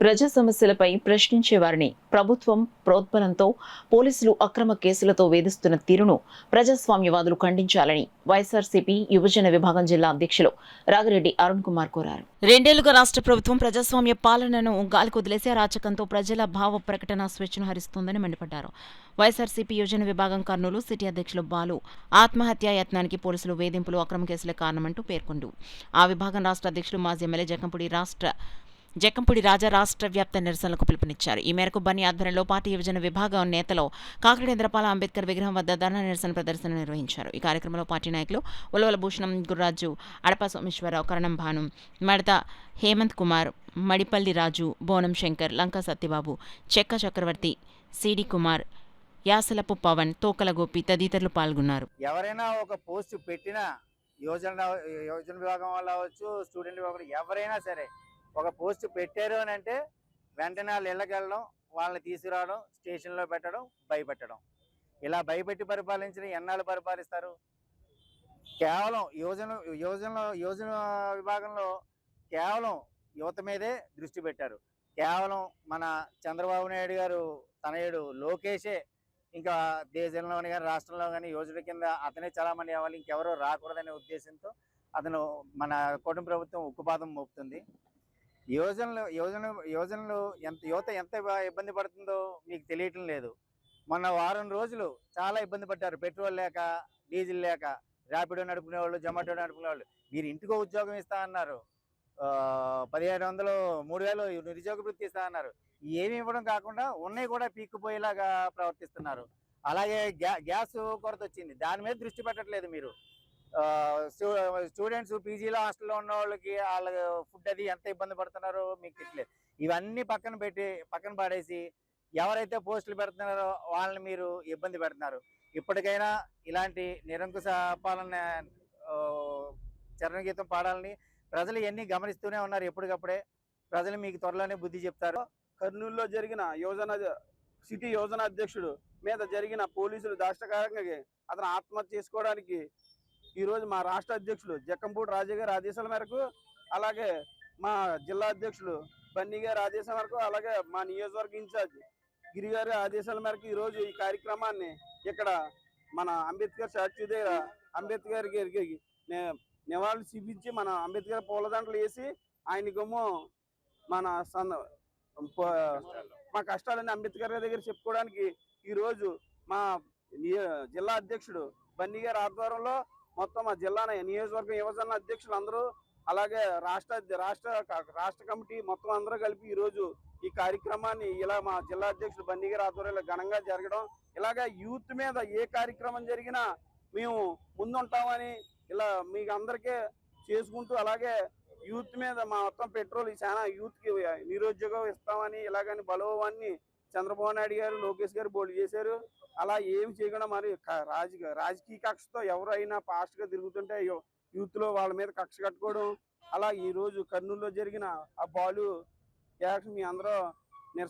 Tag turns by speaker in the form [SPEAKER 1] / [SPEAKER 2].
[SPEAKER 1] ప్రజా సమస్యలపై ప్రశ్నించే వారిని ప్రభుత్వం ప్రోద్బలంతో పోలీసులు అక్రమ కేసులతో వేధిస్తున్న తీరును ప్రజాస్వామ్యవాదులు ఖండించాలని వైఎస్ఆర్సీపీ యువజన విభాగం జిల్లా అధ్యక్షులు రాగిరెడ్డి అరుణ్ కుమార్ కోరారు. రెండేళ్లుగా రాష్ట్ర ప్రభుత్వం ప్రజాస్వామ్య పాలనను గాలికొదిలేసి అరాచకంతో ప్రజల భావ ప్రకటన స్వేచ్ఛను హరిస్తోందని మండిపడ్డారు. వైఎస్ఆర్సీపీ యువజన విభాగం కర్నూలు సిటీ అధ్యక్షులు బాలు ఆత్మహత్యా యత్నానికి పోలీసులు వేధింపులు అక్రమ కేసులే కారణమంటూ పేర్కొంటూ ఆ విభాగం రాష్ట్ర అధ్యక్షులు మాజీ ఎమ్మెల్యే జక్కంపూడి రాజా రాష్ట్ర వ్యాప్త నిరసనలకు పిలుపునిచ్చారు. ఈ మేరకు బన్నీ ఆధ్వర్యంలో పార్టీ యువజన విభాగం నేతలు కాకరేంద్రపాల అంబేద్కర్ విగ్రహం వద్ద ధర్నా నిరసన ప్రదర్శన నిర్వహించారు. ఈ కార్యక్రమంలో పార్టీ నాయకులు ఉలవల భూషణం, గుర్రాజు, అడప సోమేశ్వరరావు, కరణం భాను, మడత హేమంత్ కుమార్, మడిపల్లి రాజు, బోనం శంకర్, లంకా సత్యబాబు, చెక్క చక్రవర్తి, సిడి కుమార్, యాసలపు పవన్, తోకల గోపి తదితరులు పాల్గొన్నారు.
[SPEAKER 2] ఎవరైనా ఒక పోస్ట్ పెట్టినా యోజన విభాగం వాళ్ళు అవ్వచ్చు, స్టూడెంట్ విభాగం ఎవరైనా సరే ఒక పోస్ట్ పెట్టారు అని అంటే వెంటనే వాళ్ళ ఇళ్ళకి వెళ్ళడం, వాళ్ళని తీసుకురావడం, స్టేషన్లో పెట్టడం, భయపెట్టడం. ఇలా భయపెట్టి పరిపాలించిన ఎన్నాళ్ళు పరిపాలిస్తారు? కేవలం యోజన విభాగంలో కేవలం యువత మీదే దృష్టి పెట్టారు. కేవలం మన చంద్రబాబు నాయుడు గారు తనయుడు లోకేషే ఇంకా దేశంలోని కానీ రాష్ట్రంలో కానీ యోజన కింద అతనే చాలామంది అవ్వాలి, ఇంకెవరో రాకూడదనే ఉద్దేశంతో అతను మన కూటమి ప్రభుత్వం ఉక్కుపాదం మోపుతుంది. యోజనలు యువత ఎంత ఇబ్బంది పడుతుందో మీకు తెలియటం లేదు. మొన్న వారం రోజులు చాలా ఇబ్బంది పడ్డారు. పెట్రోల్ లేక, డీజిల్ లేక, ర్యాపిడో నడుపుకునే వాళ్ళు, జొమాటో నడుపుకునే వాళ్ళు. మీరు ఇంటికో ఉద్యోగం ఇస్తా అన్నారు, 1500, 3000 నిరుద్యోగ వృత్తి ఇస్తా అన్నారు. ఏమి ఇవ్వడం కాకుండా ఉన్నాయి కూడా పీక్కుపోయేలాగా ప్రవర్తిస్తున్నారు. అలాగే గ్యాస్ కొరత వచ్చింది, దాని మీద దృష్టి పెట్టట్లేదు మీరు. స్టూడెంట్స్ పీజీలో హాస్టల్లో ఉన్న వాళ్ళకి వాళ్ళ ఫుడ్ అది ఎంత ఇబ్బంది పడుతున్నారో మీకు తెలియలేదు. ఇవన్నీ పక్కన పడేసి ఎవరైతే పోస్టులు పెడుతున్నారో వాళ్ళని మీరు ఇబ్బంది పెడుతున్నారు. ఇప్పటికైనా ఇలాంటి నిరంకుశ పాలన చరణగీతం పాడాలని ప్రజలు ఇవన్నీ గమనిస్తూనే ఉన్నారు. ఎప్పటికప్పుడే ప్రజలు మీకు త్వరలోనే బుద్ధి చెప్తారు.
[SPEAKER 3] కర్నూలులో జరిగిన సిటీ యోజన అధ్యక్షుడు మీద జరిగిన పోలీసులు దాష్టికారంగా అతను ఆత్మహత్య చేసుకోవడానికి ఈరోజు మా రాష్ట్ర అధ్యక్షుడు జక్కంపూడి రాజా గారి ఆదేశాల మేరకు, అలాగే మా జిల్లా అధ్యక్షుడు బన్నీ గారి ఆదేశాల మేరకు, అలాగే మా నియోజకవర్గ ఇన్ఛార్జ్ గిరి గారి ఆదేశాల మేరకు ఈరోజు ఈ కార్యక్రమాన్ని ఇక్కడ మన అంబేద్కర్ స్టాచ్యూ దగ్గర అంబేద్కర్ గారికి నివాళులు చూపించి మన అంబేద్కర్ పూలదండలు వేసి ఆయన గమ్ము మా కష్టాలన్నీ అంబేద్కర్ గారి దగ్గర చెప్పుకోవడానికి ఈరోజు మా జిల్లా అధ్యక్షుడు బన్నీ గారి ఆధ్వర్యంలో మొత్తం మా జిల్లా నియోజకవర్గం యువజన అధ్యక్షులు అందరూ, అలాగే రాష్ట్ర కమిటీ మొత్తం అందరూ కలిపి ఈరోజు ఈ కార్యక్రమాన్ని ఇలా మా జిల్లా అధ్యక్షుడు బన్నీ గారి ఆధ్వర్యంలో ఘనంగా జరగడం. ఇలాగే యూత్ మీద ఏ కార్యక్రమం జరిగినా మేము ముందుంటామని ఇలా మీకు అందరికీ చేసుకుంటూ, అలాగే యూత్ మీద మా మొత్తం పెట్రోల్ చాలా యూత్కి నిరుద్యోగం ఇస్తామని ఇలాగని బలవాన్ని చంద్రబాబు నాయుడు గారు, లోకేష్ గారు బోల్డ్ చేశారు. అలా ఏమి చేయకుండా మరి రాజకీయ కక్షతో ఎవరైనా ఫాస్ట్గా తిరుగుతుంటే యూత్లో వాళ్ళ మీద కక్ష కట్టుకోవడం, అలా ఈరోజు కర్నూలులో జరిగిన ఆ బాలు యాక్షన్ మీ అందరూ